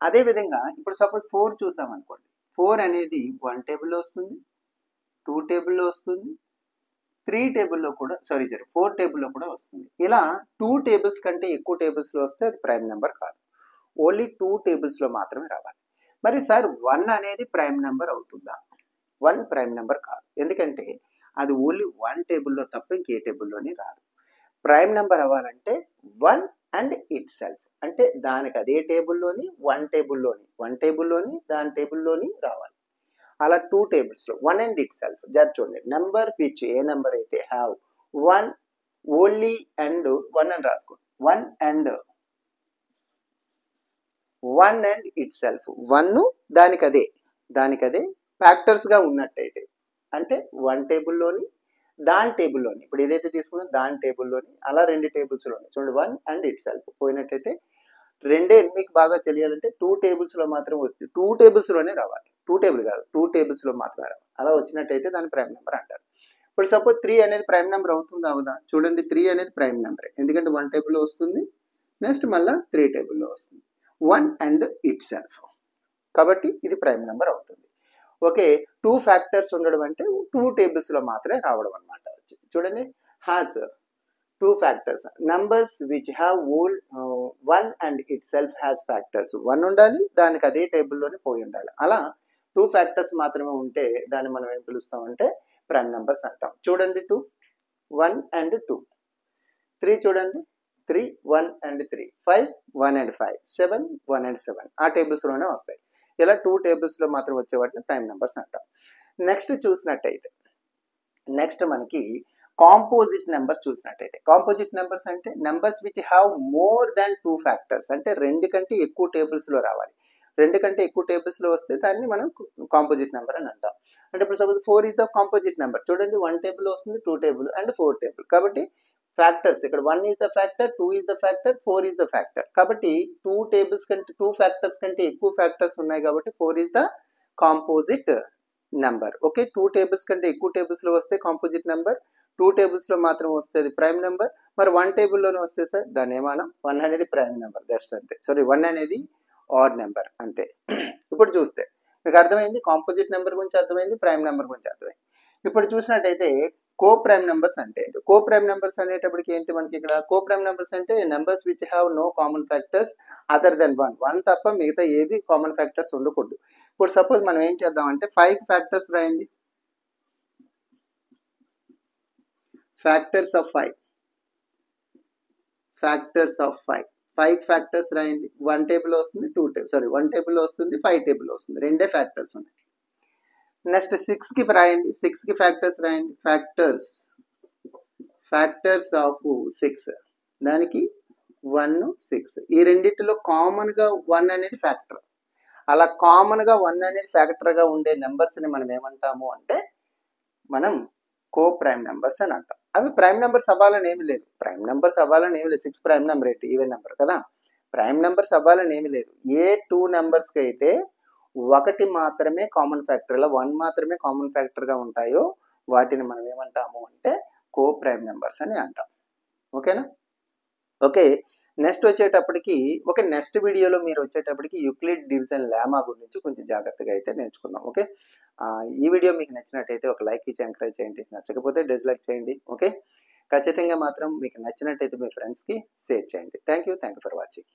అదేవిధంగా ఇప్పుడు సపోజ్ 4 చూసామనుకోండి, 4 అనేది 1 టేబుల్లో వస్తుంది, 2 టేబుల్లో వస్తుంది, 3 టేబుల్లో కూడా 4 టేబుల్లో కూడా వస్తుంది. ఇలా 2 టేబుల్స్ కంటే ఎక్కువ టేబుల్స్లో వస్తే అది ప్రైమ్ నెంబర్ కాదు, ఓన్లీ 2 టేబుల్స్లో మాత్రమే రావాలి. మరి సార్ 1 అనేది ప్రైమ్ నెంబర్ అవుతుందా? 1 ప్రైమ్ నెంబర్ కాదు, ఎందుకంటే అది ఓన్లీ 1 టేబుల్లో తప్ప ఇంకే టేబుల్లోని రాదు. ప్రైమ్ నెంబర్ అవ్వాలంటే 1 అండ్ ఇట్ సెల్ఫ్, అంటే దానికి అదే టేబుల్లోని 1 టేబుల్లోని దాని టేబుల్లోని రావాలి. అలా 2 టేబుల్స్లో 1 అండ్ ఇట్ సెల్ఫ్. చూడండి, నెంబర్ విచ్ ఏ నెంబర్ అయితే హ్యావ్ 1 ఓన్లీ అండ్ 1 అని రాసుకోండి, 1 అండ్ ఇట్ సెల్ఫ్. 1 దానికదే ఫ్యాక్టర్స్ గా ఉన్నట్టయితే, అంటే 1 టేబుల్లోని దాని టేబుల్లోని, ఇప్పుడు ఏదైతే తీసుకున్నా దాని టేబుల్లోని, అలా 2 టేబుల్స్లోని చూడండి 1 అండ్ ఇట్ సెల్ఫ్ పోయినట్టయితే, రెండే మీకు బాగా తెలియాలంటే 2 టేబుల్స్లో మాత్రం వస్తుంది, 2 టేబుల్స్లోనే రావాలి, 2 టేబుల్ కాదు 2 టేబుల్స్లో మాత్రమే రావాలి. అలా వచ్చినట్టయితే దాన్ని ప్రైమ్ నెంబర్ అంటారు. ఇప్పుడు సపోజ్ 3 అనేది ప్రైమ్ నెంబర్ అవుతుందా అవదా? చూడండి, 3 అనేది ప్రైమ్ నెంబర్, ఎందుకంటే 1 టేబుల్లో వస్తుంది, నెక్స్ట్ మళ్ళీ 3 టేబుల్లో వస్తుంది, 1 అండ్ ఇట్ సెల్ఫ్, కాబట్టి ఇది ప్రైమ్ నెంబర్ అవుతుంది. ఓకే, 2 ఫ్యాక్టర్స్ ఉండడం అంటే 2 టేబుల్స్లో మాత్రమే రావడం అనమాట. చూడండి, has 2 factors, numbers which have 1 and it self has factors. 1 ఉండాలి, దానికి అదే టేబుల్లోనే పోయి ఉండాలి. అలా 2 ఫ్యాక్టర్స్ మాత్రమే ఉంటే దాన్ని మనం ఏం పిలుస్తామంటే ప్రైమ్ నెంబర్స్ అంటాం. చూడండి, 2 1 అండ్ 2, 3 చూడండి 3 1 అండ్ 3, 5 1 అండ్ 5, 7 1 అండ్ 7, ఆ టేబుల్స్లోనే వస్తాయి. ఇలా 2 టేబుల్స్లో మాత్రం వచ్చే వాటిని ప్రైమ్ నెంబర్స్ అంటాం. నెక్స్ట్ చూసినట్టయితే, నెక్స్ట్ మనకి కాంపోజిట్ నెంబర్స్ చూసినట్టయితే, కాంపోజిట్ నెంబర్స్ అంటే numbers which have more than 2 factors, అంటే 2 కంటే ఎక్కువ టేబుల్స్లో రావాలి. 2 కంటే ఎక్కువ టేబుల్స్లో వస్తే దాన్ని మనం కాంపోజిట్ నెంబర్ అని అంటాం. అంటే ఇప్పుడు suppose 4 is the composite number, చూడండి 1 టేబుల్ వస్తుంది, 2 టేబుల్ అండ్ 4 టేబుల్, కాబట్టి ఫ్యాక్టర్స్ ఇక్కడ 1 is the factor, 2 is the factor, 4 is the factor, కాబట్టి 2 టేబుల్స్ కంటే 2 ఫ్యాక్టర్స్ కంటే ఎక్కువ ఫ్యాక్టర్స్ ఉన్నాయి కాబట్టి 4 is the composite number. Okay, 2 tables కంటే ఎక్కువ టేబుల్స్లో వస్తే కాంపోజిట్ నెంబర్, 2 టేబుల్స్లో మాత్రం వస్తే అది ప్రైమ్ నెంబర్. మరి 1 టేబుల్లోనే వస్తే సార్ దాన్ని ఏమన్నా 1 అనేది ప్రైమ్ నెంబర్, జస్ట్ అంతే. 1 అనేది ఆడ్ నెంబర్ అంతే. ఇప్పుడు చూస్తే మీకు అర్థమైంది, కాంపోజిట్ నెంబర్ గురించి అర్థమైంది, ప్రైమ్ నెంబర్ గురించి అర్థమైంది. ఇప్పుడు చూసినట్టయితే కో ప్రైమ్ నెంబర్స్ అంటే, కో ప్రైమ్ నెంబర్స్ అనేటప్పటికి ఏంటి మనకి ఇక్కడ, కో ప్రైమ్ నెంబర్స్ అంటే numbers which have no common factors other than 1 తప్ప మిగతా ఏవి కామన్ ఫ్యాక్టర్స్ ఉండకూడదు. ఇప్పుడు సపోజ్ మనం ఏం చేద్దామంటే 5 ఫ్యాక్టర్స్ రాయండి, factors of 5, factors of 5 factors రాయండి. 1 టేబుల్ వస్తుంది, 1 టేబుల్ వస్తుంది, 5 టేబుల్ వస్తుంది, రెండే ఫ్యాక్టర్స్ ఉన్నాయి. నెక్స్ట్ 6కి రాయండి, 6కి ఫ్యాక్టర్స్ రాయండి, ఫ్యాక్టర్స్ ఆఫ్ 6, దానికి 1 6, ఈ రెండింటిలో కామన్ గా 1 అనేది ఫ్యాక్టర్. అలా కామన్ గా 1 అనేది ఫ్యాక్టర్ గా ఉండే నెంబర్స్ ని మనం ఏమంటాము అంటే మనం కో ప్రైమ్ నెంబర్స్ అని అంటాం. అవి ప్రైమ్ నెంబర్స్ అవ్వాలని ఏమి లేదు, 6 ప్రైమ్ నెంబర్ ఏంటి, ఈవెన్ నెంబర్ కదా, ప్రైమ్ నెంబర్స్ అవ్వాలని ఏమి లేదు. ఏ 2 నెంబర్స్కి అయితే 1 మాత్రమే కామన్ ఫ్యాక్టర్, ఇలా 1 మాత్రమే కామన్ ఫ్యాక్టర్ గా ఉంటాయో వాటిని మనం ఏమంటాము అంటే కో ప్రైమ్ నెంబర్స్ అని అంటాం. ఓకేనా? ఓకే, నెక్స్ట్ వచ్చేటప్పటికి నెక్స్ట్ వీడియోలో మీరు వచ్చేటప్పటికి యూక్లిడ్ డివిజన్ లెమా గురించి కొంచెం జాగ్రత్తగా అయితే నేర్చుకుందాం. ఓకే, ఈ వీడియో మీకు నచ్చినట్టయితే ఒక లైక్ ఇచ్చి ఎంకరేజ్ చేయండి, నచ్చకపోతే డిస్లైక్ చేయండి. ఓకే, ఖచ్చితంగా మాత్రం మీకు నచ్చినట్టయితే మీ ఫ్రెండ్స్కి షేర్ చేయండి. Thank you for watching.